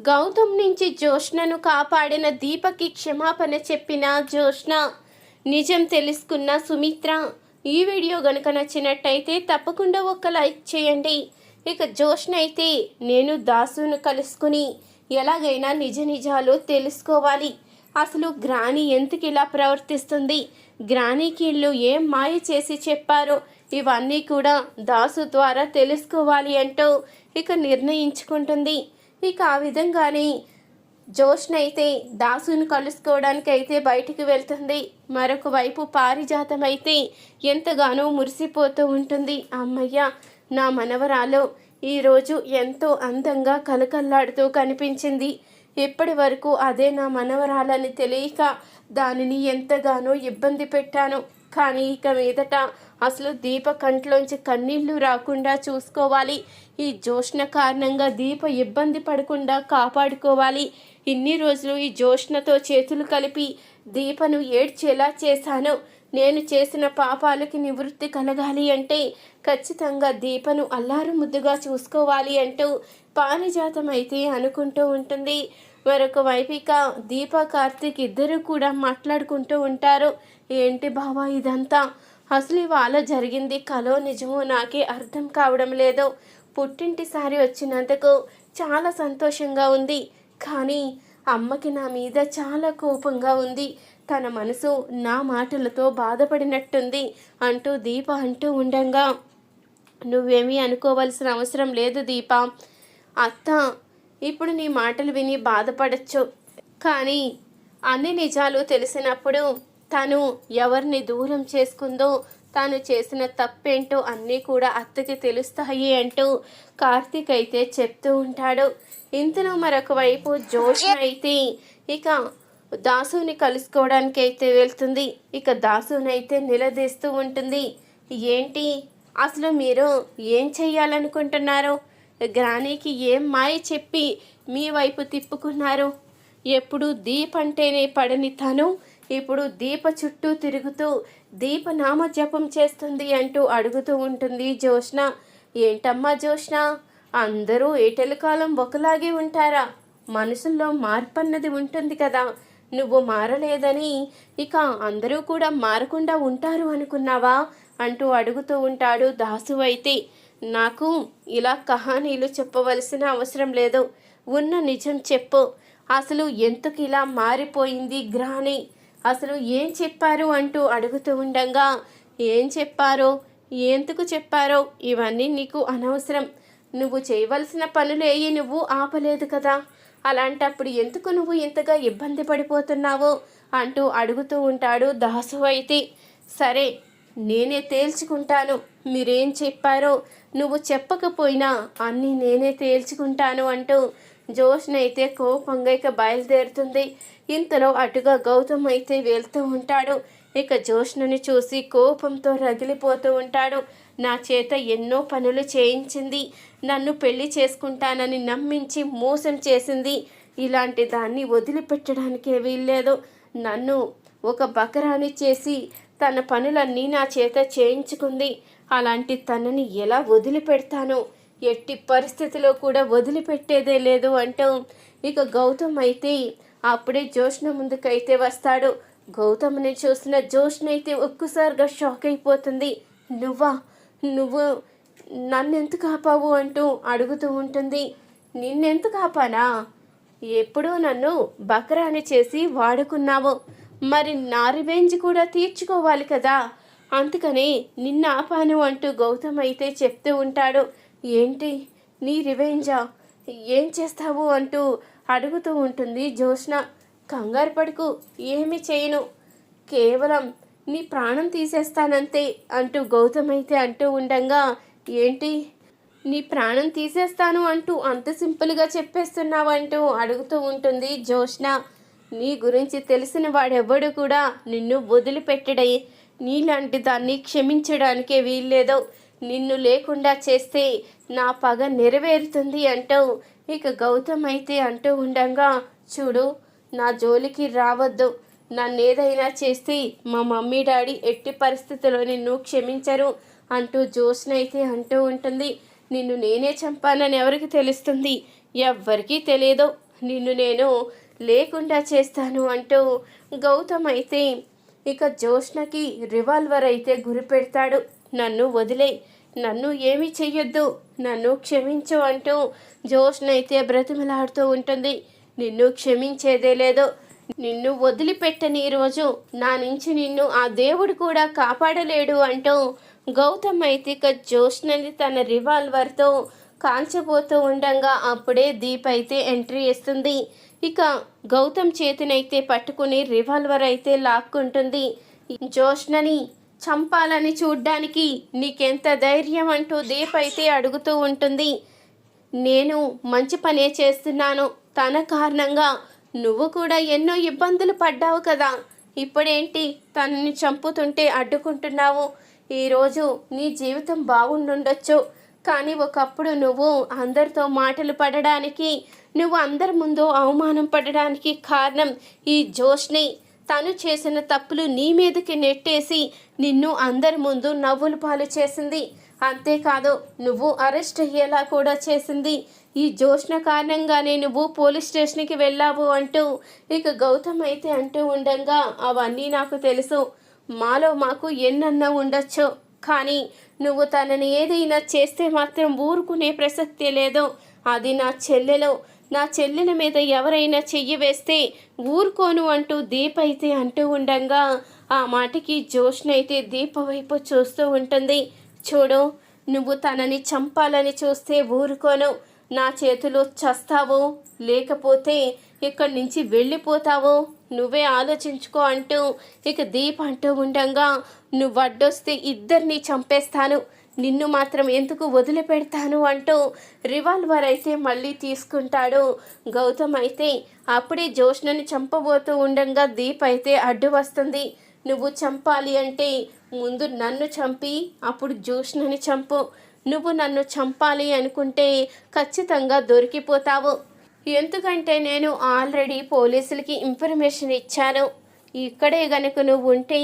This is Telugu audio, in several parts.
గౌతమ్ నుంచి జ్యోష్ణను కాపాడిన దీపకి క్షమాపణ చెప్పిన జ్యోష్ణ, నిజం తెలుసుకున్న సుమిత్ర. ఈ వీడియో గనుక నచ్చినట్టయితే తప్పకుండా ఒక లైక్ చేయండి. ఇక జ్యోష్ణ అయితే నేను దాసును కలుసుకుని ఎలాగైనా నిజ నిజాలు తెలుసుకోవాలి. అసలు గ్రాని ఎందుకు ఇలా ప్రవర్తిస్తుంది, గ్రానీకి ఇల్లు ఏం మాయ చేసి చెప్పారో ఇవన్నీ కూడా దాసు ద్వారా తెలుసుకోవాలి అంటూ ఇక నిర్ణయించుకుంటుంది. ఇక ఆ విధంగానే జ్యోష్ణ అయితే దాసును కలుసుకోవడానికి అయితే బయటికి వెళ్తుంది. మరొక వైపు పారిజాతం అయితే ఎంతగానో మురిసిపోతూ ఉంటుంది. అమ్మయ్య, నా మనవరాలు ఈరోజు ఎంతో అందంగా కలకల్లాడుతూ కనిపించింది. ఇప్పటి వరకు అదే నా మనవరాలని తెలియక దానిని ఎంతగానో ఇబ్బంది పెట్టాను. కానీ ఇక మీదట అసలు దీప కంట్లోంచి కన్నీళ్లు రాకుండా చూసుకోవాలి. ఈ జ్యోష్ణ కారణంగా దీప ఇబ్బంది పడకుండా కాపాడుకోవాలి. ఇన్ని రోజులు ఈ జ్యోష్ణతో చేతులు కలిపి దీపను ఏడ్చేలా చేశాను. నేను చేసిన పాపాలకి నివృత్తి కలగాలి అంటే ఖచ్చితంగా దీపను అల్లారు ముద్దుగా చూసుకోవాలి అంటూ పారిజాతం అయితే అనుకుంటూ ఉంటుంది. మరొక వైపిక దీప కార్తీక్ ఇద్దరు కూడా మాట్లాడుకుంటూ ఉంటారు. ఏంటి బావా ఇదంతా, అసలు ఇవాళ జరిగింది కలో నిజమో నాకే అర్థం కావడం లేదు. పుట్టింటిసారి వచ్చినందుకు చాలా సంతోషంగా ఉంది, కానీ అమ్మకి నా మీద చాలా కోపంగా ఉంది. తన మనసు నా మాటలతో బాధపడినట్టుంది అంటూ దీప అంటూ ఉండంగా, నువ్వేమీ అనుకోవలసిన అవసరం లేదు దీప. అత్త ఇప్పుడు నీ మాటలు విని బాధపడచ్చు, కానీ అన్ని నిజాలు తెలిసినప్పుడు తను ఎవరిని దూరం చేసుకుందో, తాను చేసిన తప్పేంటో అన్నీ కూడా అత్తకి తెలుస్తాయి అంటూ కార్తీక్ అయితే చెప్తూ ఉంటాడు. ఇంతలో మరొక వైపు జ్యోష్ణ అయితే ఇక దాసుని కలుసుకోవడానికి అయితే వెళ్తుంది. ఇక దాసునైతే నిలదీస్తూ ఉంటుంది. ఏంటి అసలు మీరు ఏం చెయ్యాలనుకుంటున్నారు? గ్రానీకి ఏం మాయ చెప్పి మీ వైపు తిప్పుకున్నారు? ఎప్పుడు దీప్ అంటేనే పడని తను ఇప్పుడు దీప చుట్టూ తిరుగుతూ దీప నామ జపం చేస్తుంది అంటూ అడుగుతూ ఉంటుంది జ్యోష్ణ. ఏంటమ్మా జ్యోష్ణ, అందరూ ఏటెల కాలం ఒకలాగే ఉంటారా? మనసుల్లో మార్పు అన్నది ఉంటుంది కదా, నువ్వు మారలేదని ఇక అందరూ కూడా మారకుండా ఉంటారు అనుకున్నావా అంటూ అడుగుతూ ఉంటాడు దాసు. అయితే నాకు ఇలా కహానీలు చెప్పవలసిన అవసరం లేదు, ఉన్న నిజం చెప్పు. అసలు ఎందుకు ఇలా మారిపోయింది గ్రాని, అసలు ఏం చెప్పారు అంటూ అడుగుతూ ఉండగా, ఏం చెప్పారో ఎందుకు చెప్పారో ఇవన్నీ నీకు అనవసరం. నువ్వు చేయవలసిన పనులేయి నువ్వు ఆపలేదు కదా, అలాంటప్పుడు ఎందుకు నువ్వు ఇంతగా ఇబ్బంది పడిపోతున్నావో అంటూ అడుగుతూ ఉంటాడు దాసు. అయితే సరే నేనే తేల్చుకుంటాను, మీరేం చెప్పారో నువ్వు చెప్పకపోయినా అన్నీ నేనే తేల్చుకుంటాను అంటూ జ్యోష్ణ అయితే కోపంగా ఇక బయలుదేరుతుంది. ఇంతలో అటుగా గౌతమ్ అయితే వెళ్తూ ఉంటాడు. ఇక జ్యోష్ణని చూసి కోపంతో రగిలిపోతూ ఉంటాడు. నా చేత ఎన్నో పనులు చేయించింది, నన్ను పెళ్లి చేసుకుంటానని నమ్మించి మోసం చేసింది. ఇలాంటి దాన్ని వదిలిపెట్టడానికే వీల్లేదు. నన్ను ఒక బకరాని చేసి తన పనులన్నీ నా చేత చేయించుకుంది. అలాంటి తనని ఎలా వదిలిపెడతాను? ఎట్టి పరిస్థితిలో కూడా వదిలిపెట్టేదే లేదు అంటూ ఇక గౌతమ్ అయితే అప్పుడే జ్యోష్ణ ముందుకైతే వస్తాడు. గౌతమ్ని చూసిన జ్యోష్ణ అయితే ఒక్కసారిగా షాక్ అయిపోతుంది. నువ్వు నన్నెందుకు ఆపావు అంటూ అడుగుతూ ఉంటుంది. నిన్నెందుకు ఆపానా? ఎప్పుడూ నన్ను బకరాని చేసి వాడుకున్నావు, మరి నా రివెంజ్ కూడా తీర్చుకోవాలి కదా, అందుకని నిన్న ఆపాను అంటూ గౌతమ్ అయితే చెప్తూ ఉంటాడు. ఏంటి నీ రివెంజా, ఏం చేస్తావు అంటూ అడుగుతూ ఉంటుంది జ్యోష్ణ. కంగారు పడుకు, ఏమి చేయను, కేవలం నీ ప్రాణం తీసేస్తానంతే అంటూ గౌతమ్ అయితే అంటూ ఉండగా, ఏంటి నీ ప్రాణం తీసేస్తాను అంటూ అంత సింపుల్గా చెప్పేస్తున్నావు అంటూ అడుగుతూ ఉంటుంది జ్యోష్ణ. నీ గురించి తెలిసిన వాడెవ్వడు కూడా నిన్ను వదిలిపెట్టడే, నీలాంటి దాన్ని క్షమించడానికే వీల్లేదు. నిన్ను లేకుండా చేస్తే నా పగ నెరవేరుతుంది అంటూ ఇక గౌతమ్ అయితే అంటూ ఉండగా, చూడు నా జోలికి రావద్దు, నన్నేదైనా చేసి మా మమ్మీ డాడీ ఎట్టి పరిస్థితుల్లో నిన్ను క్షమించరు అంటూ జ్యోత్స్న అయితే అంటూ ఉంటుంది. నిన్ను నేనే చంపానని ఎవరికి తెలుస్తుంది? ఎవ్వరికీ తెలియదు. నిన్ను నేను లేకుండా చేస్తాను అంటూ గౌతమ్ అయితే ఇక జోష్నకి రివాల్వర్ అయితే గురిపెడతాడు. నన్ను వదిలే, నన్ను ఏమీ చెయ్యొద్దు, నన్ను క్షమించు అంటూ జోష్న అయితే బ్రతిమలాడుతూ ఉంటుంది. నిన్ను క్షమించేదే లేదు, నిన్ను వదిలిపెట్టని రోజు నా నుంచి నిన్ను ఆ దేవుడు కూడా కాపాడలేడు అంటూ గౌతమ్ అయితే ఇక జోష్నని తన రివాల్వర్తో కాల్చబోతూ ఉండగా అప్పుడే దీప్ అయితే ఎంట్రీ ఇస్తుంది. ఇక గౌతమ్ చేతినైతే పట్టుకుని రివాల్వర్ అయితే లాక్కుంటుంది. జోష్నని చంపాలని చూడ్డానికి నీకెంత ధైర్యం అంటూ దీప్ అయితే అడుగుతూ ఉంటుంది. నేను మంచి పనే చేస్తున్నాను, తన కారణంగా నువ్వు కూడా ఎన్నో ఇబ్బందులు పడ్డావు కదా, ఇప్పుడేంటి తనని చంపుతుంటే అడ్డుకుంటున్నావు? ఈరోజు నీ జీవితం బాగుండుండొచ్చు, కానీ ఒకప్పుడు నువ్వు అందరితో మాటలు పడడానికి, నువ్వు అందరి ముందు అవమానం పడడానికి కారణం ఈ జోష్ని. తను చేసిన తప్పులు నీ మీదకి నెట్టేసి నిన్ను అందరి ముందు నవ్వుల పాలు చేసింది. అంతేకాదు నువ్వు అరెస్ట్ అయ్యేలా కూడా చేసింది ఈ జోష్న కారణంగానే నువ్వు పోలీస్ స్టేషన్కి వెళ్ళావు అంటూ ఇక గౌతమ్ అయితే అంటూ ఉండగా, అవన్నీ నాకు తెలుసు, మాలో మాకు ఎన్నన్నా ఉండొచ్చు, కానీ నువ్వు తనని ఏదైనా చేస్తే మాత్రం ఊరుకునే ప్రసక్తే లేదు. అది నా చెల్లెల మీద ఎవరైనా చెయ్యి వేస్తే ఊరుకోను అంటూ దీప్ అయితే అంటూ ఉండగా ఆ మాటకి జోష్న అయితే దీప వైపు చూస్తూ ఉంటుంది. చూడు, నువ్వు తనని చంపాలని చూస్తే ఊరుకోను, నా చేతిలో చస్తావో లేకపోతే ఇక్కడి నుంచి వెళ్ళిపోతావో నువ్వే ఆలోచించుకో అంటూ ఇక దీప్ అంటూ ఉండగా, నువ్వు అడ్డొస్తే ఇద్దరిని చంపేస్తాను, నిన్ను మాత్రం ఎందుకు వదిలిపెడతాను అంటూ రివాల్వర్ అయితే మళ్ళీ తీసుకుంటాడు గౌతమ్. అయితే అప్పుడే జోష్నని చంపబోతూ ఉండగా దీప్ అయితే అడ్డు వస్తుంది. నువ్వు చంపాలి అంటే ముందు నన్ను చంపి అప్పుడు జోష్నని చంపు, నువ్వు నన్ను చంపాలి అనుకుంటే ఖచ్చితంగా దొరికిపోతావు, ఎందుకంటే నేను ఆల్రెడీ పోలీసులకి ఇన్ఫర్మేషన్ ఇచ్చాను, ఇక్కడే గనుక నువ్వు ఉంటే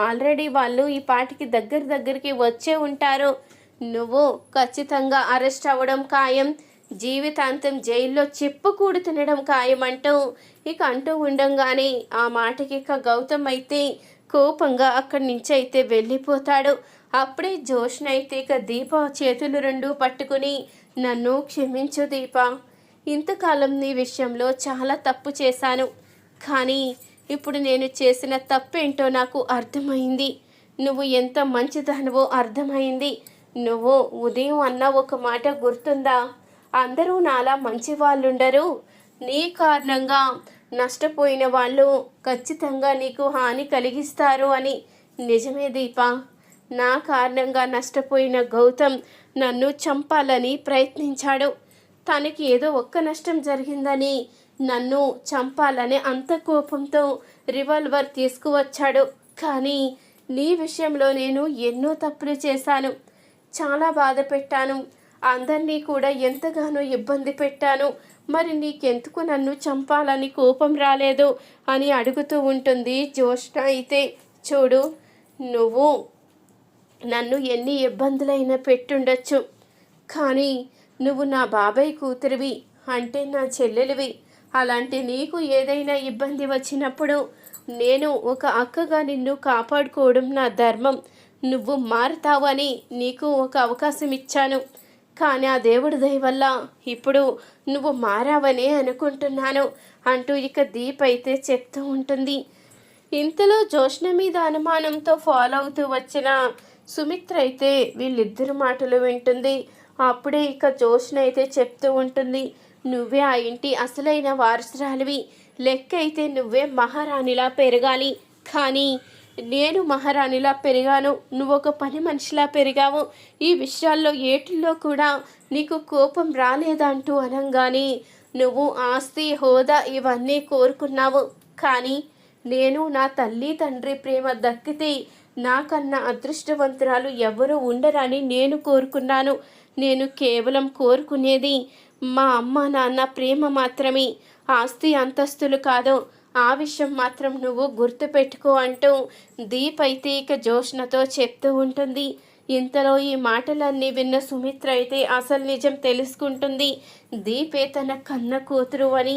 ఆల్రెడీ వాళ్ళు ఈ పాటికి దగ్గరికి వచ్చే ఉంటారు, నువ్వు ఖచ్చితంగా అరెస్ట్ అవ్వడం ఖాయం, జీవితాంతం జైల్లో చెప్పుకూడు తినడం ఖాయం అంటూ ఇక అంటూ ఉండంగానే ఆ మాటకి ఇక గౌతమ్ అయితే కోపంగా అక్కడి నుంచి అయితే వెళ్ళిపోతాడు. అప్పుడే జోష్న అయితే ఇక దీప చేతులు రెండు పట్టుకుని, నన్ను క్షమించు దీప, ఇంతకాలం నీ విషయంలో చాలా తప్పు చేశాను, కానీ ఇప్పుడు నేను చేసిన తప్పేంటో నాకు అర్థమైంది, నువ్వు ఎంత మంచిదానివో అర్థమైంది. నువ్వు ఉదయం అన్న ఒక మాట గుర్తుందా, అందరూ నాలా మంచి వాళ్ళుండరు, నీ కారణంగా నష్టపోయిన వాళ్ళు ఖచ్చితంగా నీకు హాని కలిగిస్తారు అని. నిజమే దీప, నా కారణంగా నష్టపోయిన గౌతమ్ నన్ను చంపాలని ప్రయత్నించాడు, తనకి ఏదో ఒక్క నష్టం జరిగిందని నన్ను చంపాలని అంత కోపంతో రివాల్వర్ తీసుకువచ్చాడు, కానీ నీ విషయంలో నేను ఎన్నో తప్పులు చేశాను, చాలా బాధ పెట్టాను, అందరినీ కూడా ఎంతగానో ఇబ్బంది పెట్టాను, మరి నీకెందుకు నన్ను చంపాలని కోపం రాలేదు అని అడుగుతూ ఉంటుంది జోష్న అయితే. చూడు, నువ్వు నన్ను ఎన్ని ఇబ్బందులైనా పెట్టుండొచ్చు, కానీ నువ్వు నా బాబాయ్ కూతురివి, అంటే నా చెల్లెలివి, అలాంటి నీకు ఏదైనా ఇబ్బంది వచ్చినప్పుడు నేను ఒక అక్కగా నిన్ను కాపాడుకోవడం నా ధర్మం, నువ్వు మారుతావని నీకు ఒక అవకాశం ఇచ్చాను, కానీ ఆ దేవుడి దయ వల్ల ఇప్పుడు నువ్వు మారావనే అనుకుంటున్నాను అంటూ ఇక దీప్ అయితే చెప్తూ ఉంటుంది. ఇంతలో జోష్న మీద అనుమానంతో ఫాలో అవుతూ వచ్చిన సుమిత్ర అయితే వీళ్ళిద్దరు మాటలు వింటుంది. అప్పుడే ఇక జోష్న అయితే చెప్తూ ఉంటుంది, నువ్వే ఆ ఇంటి అసలైన వారసురాలివి, లెక్క అయితే నువ్వే మహారాణిలా పెరగాలి, కానీ నేను మహారాణిలా పెరిగాను, నువ్వు ఒక పని మనిషిలా పెరిగావు, ఈ విషయాల్లో ఏటిల్లో కూడా నీకు కోపం రాలేదంటూ అనగానే నువ్వు ఆస్తి హోదా ఇవన్నీ కోరుకున్నావు, కానీ నేను నా తల్లి తండ్రి ప్రేమ దక్కితే నాకన్నా అదృష్టవంతురాలు ఎవరూ ఉండరని నేను కోరుకున్నాను, నేను కేవలం కోరుకునేది మా అమ్మ నాన్న ప్రేమ మాత్రమే, ఆస్తి అంతస్తులు కాదు, ఆ విషయం మాత్రం నువ్వు గుర్తుపెట్టుకో అంటూ దీప్ అయితే ఇక జోష్నతో చెప్తూ ఉంటుంది. ఇంతలో ఈ మాటలన్నీ విన్న సుమిత్ర అయితే అసలు నిజం తెలుసుకుంటుంది. దీపే తన కన్న కూతురు అని,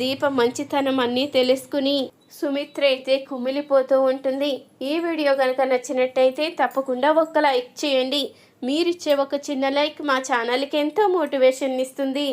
దీప మంచితనం అన్నీ తెలుసుకుని సుమిత్ర అయితే కుమిలిపోతూ ఉంటుంది. ఈ వీడియో కనుక నచ్చినట్టయితే తప్పకుండా ఒక్క లైక్ చేయండి. మీరిచ్చే ఒక చిన్న లైక్ మా ఛానల్కి ఎంతో మోటివేషన్ ఇస్తుంది.